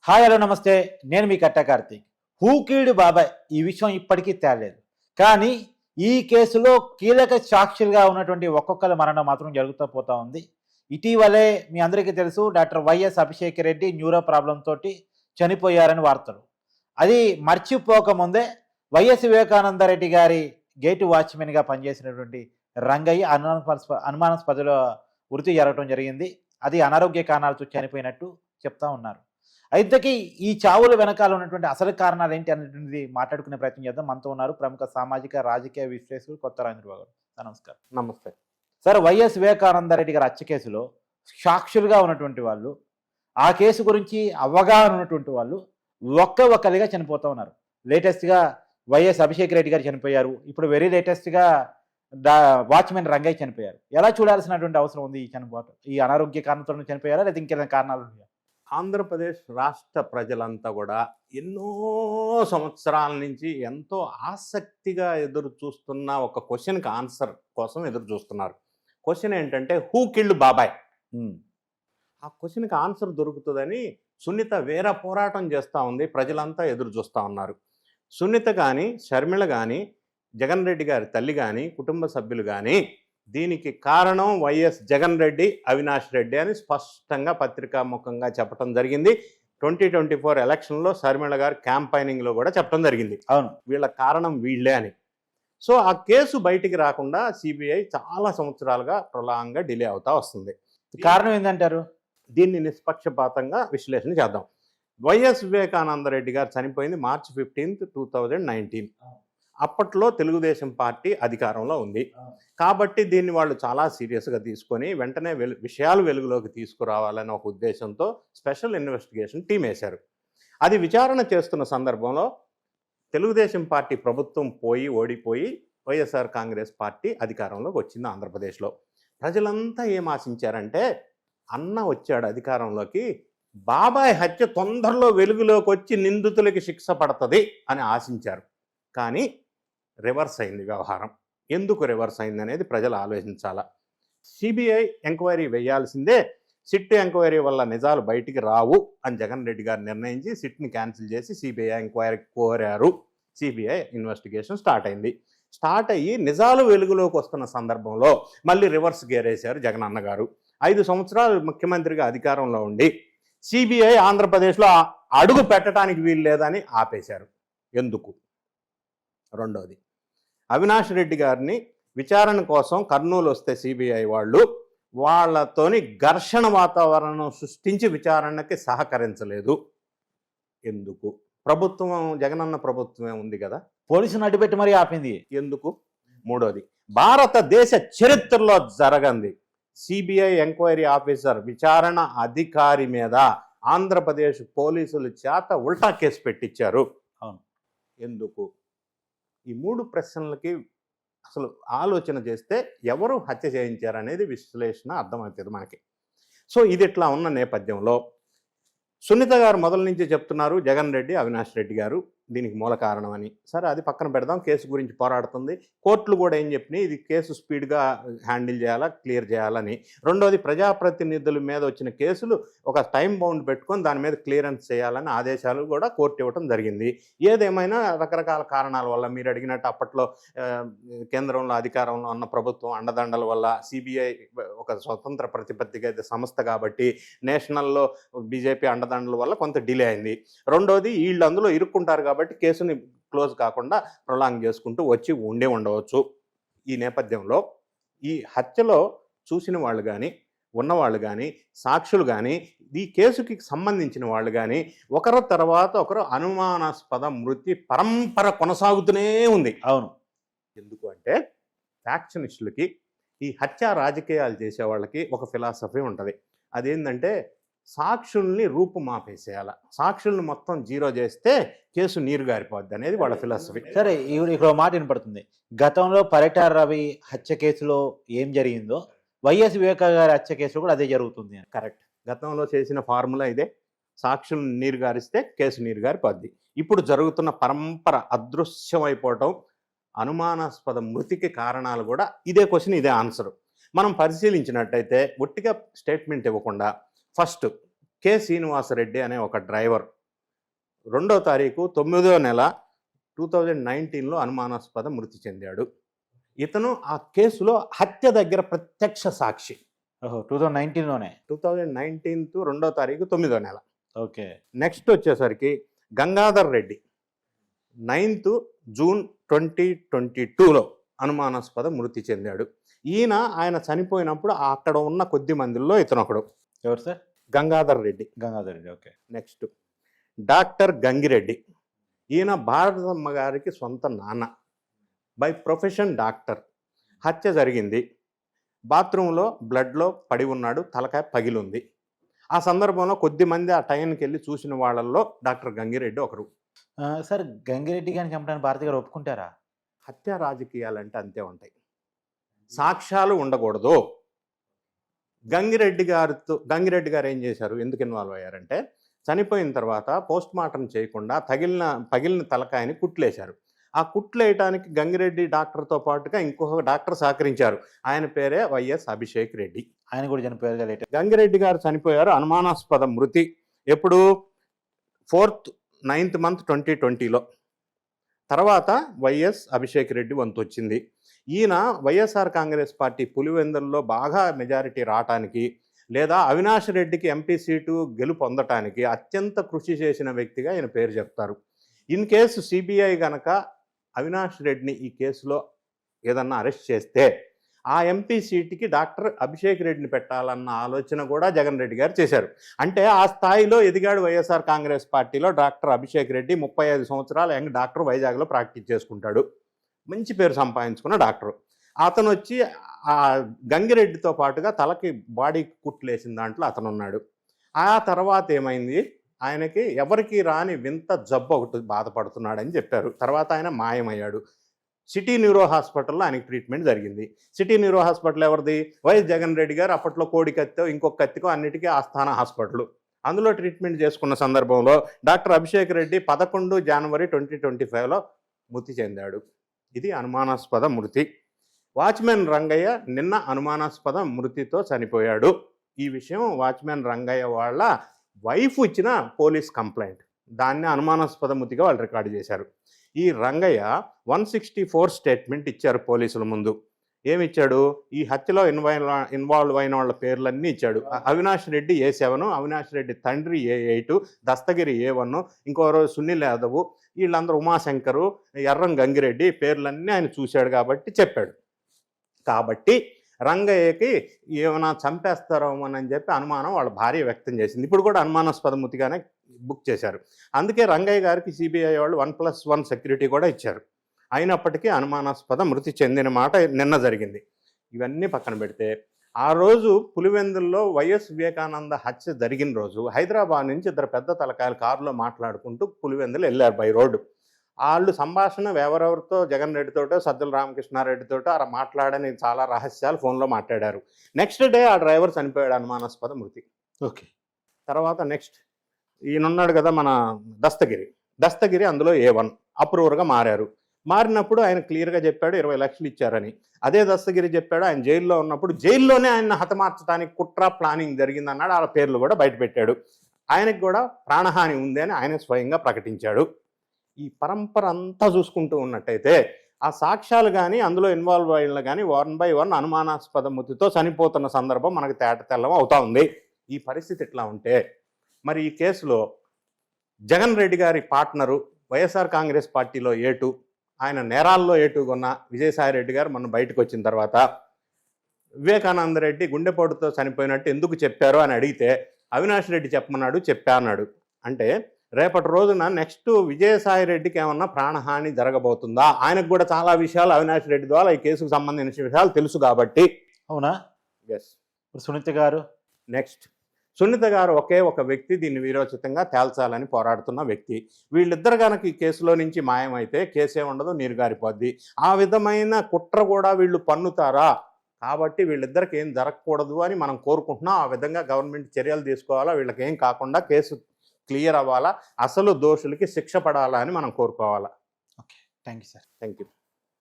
Hi hello నమస్తే. నేను మీ కట్ట కార్తీక్. హూ కిల్డ్ బాబాయ్ ఈ విషయం ఇప్పటికీ తేలేదు. కానీ ఈ కేసులో కీలక సాక్షులుగా ఉన్నటువంటి ఒక్కొక్కరి మరణం మాత్రం జరుగుతూ పోతా ఉంది. ఇటీవలే మీ అందరికీ తెలుసు, doctor YS Abhishek Reddy neuro problem తోటి చనిపోయారని వార్తలు. అది మర్చిపోకముందే వైఎస్ వివేకానంద రెడ్డి గారి గేటు వాచ్మెన్గా పనిచేసినటువంటి రంగయ్య అనుమానాస్పదలో వృత్తి జరగడం జరిగింది. అది అనారోగ్య కారణాలతో చనిపోయినట్టు చెప్తా ఉన్నారు. అయితే ఈ చావుల వెనకాల ఉన్నటువంటి అసలు కారణాలు ఏంటి అనేటువంటిది మాట్లాడుకునే ప్రయత్నం చేద్దాం. మనతో ఉన్నారు ప్రముఖ సామాజిక రాజకీయ విశ్లేషకులు కొత్త రాజేంద్రబాబు గారు. నమస్కారం. నమస్తే సార్, వైఎస్ వివేకానంద రెడ్డి గారి హత్య కేసులో సాక్షులుగా ఉన్నటువంటి వాళ్ళు, ఆ కేసు గురించి అవగాహన ఉన్నటువంటి వాళ్ళు ఒక్కరిగా చనిపోతూ ఉన్నారు. లేటెస్ట్గా వైఎస్ అభిషేక్ రెడ్డి గారు చనిపోయారు. ఇప్పుడు వెరీ లేటెస్ట్గా వాచ్మెన్ రంగయ్య చనిపోయారు. ఎలా చూడాల్సినటువంటి అవసరం ఉంది ఈ చనిపోవటం? ఈ అనారోగ్య కారణంతో చనిపోయారా లేదా ఇంకేదైనా కారణాలు ఉన్నాయా? ఆంధ్రప్రదేశ్ రాష్ట్ర ప్రజలంతా కూడా ఎన్నో సంవత్సరాల నుంచి ఎంతో ఆసక్తిగా ఎదురు చూస్తున్న ఒక క్వశ్చన్కి ఆన్సర్ కోసం ఎదురు చూస్తున్నారు. క్వశ్చన్ ఏంటంటే, హూ కిల్డ్ బాబాయ్? ఆ క్వశ్చన్కి ఆన్సర్ దొరుకుతుందని సునీత వేరే పోరాటం చేస్తూ ఉంది. ప్రజలంతా ఎదురు చూస్తూ ఉన్నారు. సునీత కానీ, షర్మిల కానీ, జగన్ రెడ్డి గారి తల్లి కానీ, కుటుంబ సభ్యులు కానీ దీనికి కారణం వైఎస్ జగన్ రెడ్డి, అవినాష్ రెడ్డి అని స్పష్టంగా పత్రికాముఖంగా చెప్పడం జరిగింది. 2024 ఎలక్షన్లో షర్మిల గారు క్యాంపైనింగ్లో కూడా చెప్పడం జరిగింది. అవును, వీళ్ళ కారణం వీళ్ళే అని. సో ఆ కేసు బయటికి రాకుండా సిబిఐ చాలా సంవత్సరాలుగా ప్రొలాంగ్గా డిలే అవుతా వస్తుంది. కారణం ఏంటంటారు? దీన్ని నిష్పక్షపాతంగా విశ్లేషణ చేద్దాం. వైఎస్ వివేకానంద రెడ్డి గారు చనిపోయింది March 15, 2019. అప్పట్లో తెలుగుదేశం పార్టీ అధికారంలో ఉంది కాబట్టి దీన్ని వాళ్ళు చాలా సీరియస్గా తీసుకొని వెంటనే విషయాలు వెలుగులోకి తీసుకురావాలనే ఒక ఉద్దేశంతో స్పెషల్ ఇన్వెస్టిగేషన్ టీం వేశారు. అది విచారణ చేస్తున్న సందర్భంలో తెలుగుదేశం పార్టీ ప్రభుత్వం ఓడిపోయి వైఎస్ఆర్ కాంగ్రెస్ పార్టీ అధికారంలోకి వచ్చింది ఆంధ్రప్రదేశ్లో. ప్రజలంతా ఏం ఆశించారంటే, అన్న వచ్చాడు అధికారంలోకి, బాబాయ్ హత్య తొందరలో వెలుగులోకి వచ్చి నిందితులకి శిక్ష పడుతుంది అని ఆశించారు. కానీ రివర్స్ అయింది వ్యవహారం. ఎందుకు రివర్స్ అయింది అనేది ప్రజలు ఆలోచించాలా. సిబిఐ ఎంక్వైరీ వేయాల్సిందే. సిట్ ఎంక్వైరీ వల్ల నిజాలు బయటికి రావు అని జగన్ రెడ్డి గారు నిర్ణయించి సిట్ని క్యాన్సిల్ చేసి సిబిఐ ఎంక్వైరీ కోరారు. సిబిఐ ఇన్వెస్టిగేషన్ స్టార్ట్ అయింది. స్టార్ట్ అయ్యి నిజాలు వెలుగులోకి వస్తున్న సందర్భంలో మళ్ళీ రివర్స్ గేర్ వేశారు జగన్ అన్న గారు. 5 సంవత్సరాలు ముఖ్యమంత్రిగా అధికారంలో ఉండి సిబిఐ ఆంధ్రప్రదేశ్లో అడుగు పెట్టడానికి వీలు లేదని ఆపేశారు. ఎందుకు? రెండోది, అవినాష్ రెడ్డి గారిని విచారణ కోసం కర్నూలు వస్తే సిబిఐ వాళ్ళతోని ఘర్షణ వాతావరణం సృష్టించి విచారణకి సహకరించలేదు. ఎందుకు? ప్రభుత్వం, జగనన్న ప్రభుత్వమే ఉంది కదా, పోలీసును అడ్డుపెట్టి మరీ ఆపింది. ఎందుకు? మూడోది, భారతదేశ చరిత్రలో జరగంది సిబిఐ ఎంక్వైరీ ఆఫీసర్ విచారణ అధికారి మీద ఆంధ్రప్రదేశ్ పోలీసుల చేత ఉల్టా కేసు పెట్టించారు. అవును, ఎందుకు? ఈ 3 ప్రశ్నలకి అసలు ఆలోచన చేస్తే ఎవరు హత్య చేయించారనేది విశ్లేషణ అర్థమవుతుంది మనకి. సో ఇది ఇట్లా ఉన్న నేపథ్యంలో సునీత గారు మొదల నుంచి చెప్తున్నారు జగన్ రెడ్డి, అవినాష్ రెడ్డి గారు దీనికి మూల కారణం అని. సరే, అది పక్కన పెడదాం. కేసు గురించి పోరాడుతుంది. కోర్టులు కూడా ఏం చెప్పినాయి, ఇది కేసు స్పీడ్గా హ్యాండిల్ చేయాలా, క్లియర్ చేయాలని. రెండోది, ప్రజాప్రతినిధుల మీద వచ్చిన కేసులు ఒక టైం బౌండ్ పెట్టుకొని దాని మీద క్లియరెన్స్ చేయాలని ఆదేశాలు కూడా కోర్టు ఇవ్వడం జరిగింది. ఏదేమైనా రకరకాల కారణాల వల్ల, మీరు అడిగినట్టు అప్పట్లో కేంద్రంలో అధికారంలో ఉన్న ప్రభుత్వం అండదండల వల్ల, సిబిఐ ఒక స్వతంత్ర ప్రతిపత్తిగా సంస్థ కాబట్టి నేషనల్లో బీజేపీ అండదండల వల్ల కొంత డిలే అయింది. రెండోది, వీళ్ళు అందులో ఇరుక్కుంటారు కాబట్టి కేసుని క్లోజ్ కాకుండా ప్రొలాంగ్ చేసుకుంటూ వచ్చి ఉండవచ్చు. ఈ నేపథ్యంలో ఈ హత్యలో చూసిన వాళ్ళు కానీ, ఉన్నవాళ్ళు కానీ, సాక్షులు కానీ, ఈ కేసుకి సంబంధించిన వాళ్ళు కానీ ఒకరి తర్వాత ఒకరు అనుమానాస్పద మృతి పరంపర కొనసాగుతూనే ఉంది. అవును, ఎందుకు అంటే, ఫ్యాక్షనిస్టులకి, ఈ హత్య రాజకీయాలు చేసే వాళ్ళకి ఒక ఫిలాసఫీ ఉంటుంది. అదేంటంటే, సాక్షుల్ని రూపుమాపేసేయాల, సాక్షుల్ని మొత్తం జీరో చేస్తే కేసు నీరు గారిపోద్ది అనేది వాళ్ళ ఫిలాసఫీ. సరే, ఇక్కడ మాట వినపడుతుంది. గతంలో పరిటాల రవి హత్య కేసులో ఏం జరిగిందో వైఎస్ వివేకా గారి హత్య కేసులో కూడా అదే జరుగుతుంది. కరెక్ట్. గతంలో చేసిన ఫార్ములా ఇదే. సాక్షుల్ని నీరు గారిస్తే కేసు నీరు గారిపోద్ది. ఇప్పుడు జరుగుతున్న పరంపర అదృశ్యమైపోవటం, అనుమానాస్పద మృతికి కారణాలు కూడా ఇదే క్వశ్చన్, ఇదే ఆన్సర్. మనం పరిశీలించినట్టయితే ఒట్టిగా స్టేట్మెంట్ ఇవ్వకుండా ఫస్ట్ కె శ్రీనివాసరెడ్డి అనే ఒక డ్రైవర్ 2వ తారీఖు 9వ నెల 2019లో అనుమానాస్పద మృతి చెందాడు. ఇతను ఆ కేసులో హత్య దగ్గర ప్రత్యక్ష సాక్షి. ఓహో, 2019లోనే. 2019 2వ తారీఖు 9వ నెల. ఓకే. నెక్స్ట్ వచ్చేసరికి గంగాధర్ రెడ్డి 9th జూన్ 2022లో అనుమానాస్పద మృతి చెందాడు. ఆయన చనిపోయినప్పుడు అక్కడ ఉన్న కొద్ది మందిలో ఇతను ఒకడు. ఎవరు sir? Gangadhar Reddy. Gangadhar Reddy. Okay. Next doctor Gangireddy. ఈయన భారతమ్మ గారికి సొంత నాన్న, బై ప్రొఫెషన్ డాక్టర్. హత్య జరిగింది, బాత్రూంలో బ్లడ్లో పడి ఉన్నాడు, తలకాయ పగిలింది. ఆ సందర్భంలో కొద్దిమంది ఆ టైంకి వెళ్ళి చూసిన వాళ్ళల్లో డాక్టర్ గంగిరెడ్డి ఒకరు. సార్, గంగిరెడ్డి గారిని చంపడానికి భారతి గారు ఒప్పుకుంటారా? హత్య రాజకీయాలంటే అంతే ఉంటాయి, సాక్ష్యాలు ఉండకూడదు. గంగిరెడ్డి గారు ఏం చేశారు, ఎందుకు ఇన్వాల్వ్ అయ్యారంటే చనిపోయిన తర్వాత పోస్ట్ మార్టం చేయకుండా పగిలిన తలకాయని కుట్లేశారు. ఆ కుట్లేయటానికి గంగిరెడ్డి డాక్టర్తో పాటుగా ఇంకొక డాక్టర్ సహకరించారు. ఆయన పేరే వైఎస్ అభిషేక్ రెడ్డి. ఆయన కూడా చనిపోయారు. గంగిరెడ్డి గారు చనిపోయారు. అనుమానాస్పద మృతి ఎప్పుడు? 9th month 2020లో. తర్వాత వైఎస్ అభిషేక్ రెడ్డి వంతు వచ్చింది. ఈయన వైఎస్ఆర్ కాంగ్రెస్ పార్టీ పులివెందుల్లో బాగా మెజారిటీ రావటానికి, లేదా అవినాష్ రెడ్డికి ఎంపీ సీటు గెలుపొందటానికి అత్యంత కృషి చేసిన వ్యక్తిగా ఈయన పేరు చెప్తారు. ఇన్ కేసు సిబిఐ గనక అవినాష్ రెడ్డిని ఈ కేసులో ఏదన్నా అరెస్ట్ చేస్తే ఆ ఎంపీ సీటుకి డాక్టర్ అభిషేక్ రెడ్డిని పెట్టాలన్న ఆలోచన కూడా జగన్ రెడ్డి గారు చేశారు. అంటే ఆ స్థాయిలో ఎదిగాడు వైఎస్ఆర్ కాంగ్రెస్ పార్టీలో డాక్టర్ అభిషేక్ రెడ్డి. 35 సంవత్సరాల యంగ్ డాక్టర్, వైజాగ్లో ప్రాక్టీస్ చేసుకుంటాడు, మంచి పేరు సంపాదించుకున్న డాక్టరు. అతను వచ్చి ఆ గంగిరెడ్డితో పాటుగా తలకి బాడీ కుట్లేసిన దాంట్లో అతను ఉన్నాడు. ఆ తర్వాత ఏమైంది, ఆయనకి ఎవరికి రాని వింత జబ్బు ఒకటి బాధపడుతున్నాడని చెప్పారు. తర్వాత ఆయన మాయమయ్యాడు. సిటీ న్యూరో హాస్పిటల్లో ఆయనకి ట్రీట్మెంట్ జరిగింది. సిటీ న్యూరో హాస్పిటల్ ఎవరిది? వైఎస్ జగన్ రెడ్డి గారు అప్పట్లో కోడి కత్తో ఇంకొక కత్తికో అన్నిటికీ ఆస్థాన హాస్పిటల్. అందులో ట్రీట్మెంట్ చేసుకున్న సందర్భంలో డాక్టర్ అభిషేక్ రెడ్డి 11 జనవరి 2025లో మృతి చెందాడు. ఇది అనుమానాస్పద మృతి. వాచ్మెన్ రంగయ్య నిన్న అనుమానాస్పద మృతితో చనిపోయాడు. ఈ విషయం వాచ్మెన్ రంగయ్య వాళ్ళ వైఫ్ ఇచ్చిన పోలీస్ కంప్లైంట్, దాన్ని అనుమానాస్పద మృతిగా వాళ్ళు రికార్డు చేశారు. ఈ రంగయ్య 164 స్టేట్మెంట్ ఇచ్చారు పోలీసుల ముందు. ఏమిచ్చాడు? ఈ హత్యలో ఇన్వాల్వ్ అయిన వాళ్ళ పేర్లన్నీ ఇచ్చాడు. అవినాష్ రెడ్డి A7, అవినాష్ రెడ్డి తండ్రి A8, దస్తగిరి A1, ఇంకోరు సునీల్ యాదవ్, వీళ్ళందరూ ఉమాశంకరు, ఎర్రం గంగిరెడ్డి పేర్లన్నీ ఆయన చూశాడు కాబట్టి చెప్పాడు. కాబట్టి రంగయ్యకి ఏమైనా చంపేస్తారోమని చెప్పి అనుమానం వాళ్ళ భార్య వ్యక్తం చేసింది. ఇప్పుడు కూడా అనుమానాస్పద మృతిగానే బుక్ చేశారు. అందుకే రంగయ్య గారికి సిబిఐ వాళ్ళు 1+1 సెక్యూరిటీ కూడా ఇచ్చారు. అయినప్పటికీ అనుమానాస్పద మృతి చెందిన మాట నిన్న జరిగింది. ఇవన్నీ పక్కన పెడితే ఆ రోజు పులివెందుల్లో వైఎస్ వివేకానంద హత్య జరిగిన రోజు హైదరాబాద్ నుంచి 2 పెద్ద తలకాయలు కారులో మాట్లాడుకుంటూ పులివెందులు వెళ్ళారు బై రోడ్డు. వాళ్ళు సంభాషణ ఎవరెవరితో, జగన్ రెడ్డితోటో సజ్జల రామకృష్ణారెడ్డితోటో అలా మాట్లాడని చాలా రహస్యాలు ఫోన్లో మాట్లాడారు. నెక్స్ట్ డే ఆ డ్రైవర్ చనిపోయాడు, అనుమానాస్పద మృతి. ఓకే. తర్వాత నెక్స్ట్ ఈయనున్నాడు కదా మన దస్తగిరి అందులో A1 అప్రూవర్గా మారినప్పుడు ఆయన క్లియర్గా చెప్పాడు 20 లక్షలు ఇచ్చారని. అదే దస్తగిరి చెప్పాడు ఆయన జైల్లో ఉన్నప్పుడు జైల్లోనే ఆయన హతమార్చడానికి కుట్ర ప్లానింగ్ జరిగిందన్నాడు. ఆ పేర్లు కూడా బయటపెట్టాడు. ఆయనకు కూడా ప్రాణహాని ఉంది అని ఆయన స్వయంగా ప్రకటించాడు. ఈ పరంపర అంతా చూసుకుంటూ ఉన్నట్టయితే ఆ సాక్ష్యాలు కానీ అందులో ఇన్వాల్వ్ అయిన కానీ 1 by 1 అనుమానాస్పద మృతితో చనిపోతున్న సందర్భం మనకు తెల్లం అవుతా ఉంది. ఈ పరిస్థితి ఎట్లా ఉంటే మరి ఈ కేసులో జగన్ రెడ్డి గారి పార్ట్నరు వైఎస్ఆర్ కాంగ్రెస్ పార్టీలో A2, ఆయన నేరాల్లో A2 కొన్న విజయసాయి రెడ్డి గారు మొన్న బయటకు వచ్చిన తర్వాత వివేకానంద రెడ్డి గుండెపోటుతో చనిపోయినట్టు ఎందుకు చెప్పారు అని అడిగితే అవినాష్ రెడ్డి చెప్పమన్నాడు, చెప్పా అన్నాడు. అంటే రేపటి రోజున నెక్స్ట్ విజయసాయి రెడ్డికి ఏమన్నా ప్రాణహాని జరగబోతుందా? ఆయనకు కూడా చాలా విషయాలు అవినాష్ రెడ్డి ద్వారా ఈ కేసుకు సంబంధించిన విషయాలు తెలుసు కాబట్టి. అవునా? ఎస్. సునీత గారు నెక్స్ట్. సునీత గారు ఒకే ఒక వ్యక్తి దీన్ని వీరోచితంగా తేల్చాలని పోరాడుతున్న వ్యక్తి. వీళ్ళిద్దరు కనుక ఈ కేసులో నుంచి మాయమైతే కేసే ఉండదు, నీరుగారిపోద్ది. ఆ విధమైన కుట్ర కూడా వీళ్ళు పన్నుతారా? కాబట్టి వీళ్ళిద్దరికి ఏం జరగకూడదు అని మనం కోరుకుంటున్నాం. ఆ విధంగా గవర్నమెంట్ చర్యలు తీసుకోవాలా, వీళ్ళకి ఏం కాకుండా కేసు క్లియర్ అవ్వాలా, అసలు దోషులకి శిక్ష పడాలా అని మనం కోరుకోవాలా. Okay, thank you sir. Thank you.